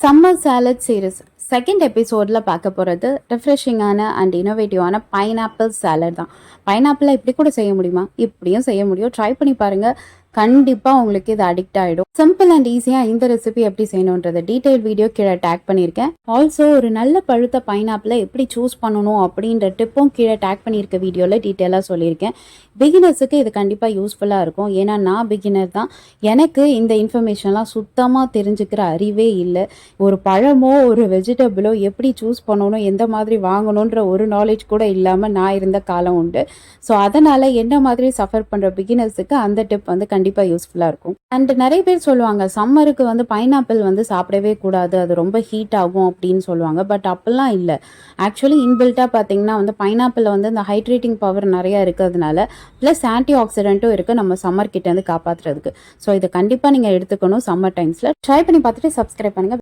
Summer salad series second எபிசோடில் பார்க்க போகிறது ரெஃப்ரெஷிங்கான அண்ட் இனோவேட்டிவான பைனாப்பிள் சாலட் தான். பைனாப்பிளை இப்படி கூட செய்ய முடியுமா? இப்படியும் செய்ய முடியும். ட்ரை பண்ணி பாருங்கள். கண்டிப்பாக உங்களுக்கு இது அடிக்ட் ஆகிடும். சிம்பிள் அண்ட் ஈஸியாக இந்த ரெசிபி எப்படி செய்யணுன்றதை டீட்டெயில் வீடியோ கீழே டேக் பண்ணியிருக்கேன். ஆல்சோ ஒரு நல்ல பழுத்த பைனாப்பிளை எப்படி சூஸ் பண்ணணும் அப்படின்ற டிப்பும் கீழே டேக் பண்ணியிருக்க வீடியோவில் டீட்டெயிலாக சொல்லியிருக்கேன். பிகினர்ஸுக்கு இது கண்டிப்பாக யூஸ்ஃபுல்லாக இருக்கும். ஏன்னா நான் பிகினர் தான். எனக்கு இந்த இன்ஃபர்மேஷன்லாம் சுத்தமாக தெரிஞ்சுக்கிற அறிவே இல்லை. ஒரு பழமோ ஒரு வெஜிடபிளோ எப்படி சூஸ் பண்ணணும், எந்த மாதிரி வாங்கணுன்ற ஒரு நாலேஜ் கூட இல்லாமல் நான் இருந்த காலம் உண்டு. ஸோ அதனால் என்ன மாதிரி சஃபர் பண்ணுற பிகினர்ஸுக்கு அந்த டிப் வந்து கண்டிப்பாக யூஸ்ஃபுல்லாக இருக்கும். அண்ட் நிறைய பேர் சொல்லுவாங்க சம்மருக்கு வந்து பைனாப்பிள் வந்து சாப்பிடவே கூடாது, அது ரொம்ப ஹீட் ஆகும் அப்படின்னு சொல்லுவாங்க. பட் அப்படிலாம் இல்லை. ஆக்சுவலி இன்பில்ட்டாக பார்த்தீங்கன்னா வந்து பைனாப்பிளில் வந்து இந்த ஹைட்ரேட்டிங் பவர் நிறையா இருக்கிறதுனால ப்ளஸ் ஆன்டி ஆக்சிடென்ட்டும் இருக்குது நம்ம சம்மர் கிட்டேருந்து காப்பாற்றுறதுக்கு. ஸோ இதை கண்டிப்பாக நீங்கள் எடுத்துக்கணும் சம்மர் டைம்ஸில். ட்ரை பண்ணி பார்த்துட்டு சப்ஸ்கிரைப் பண்ணுங்கள்.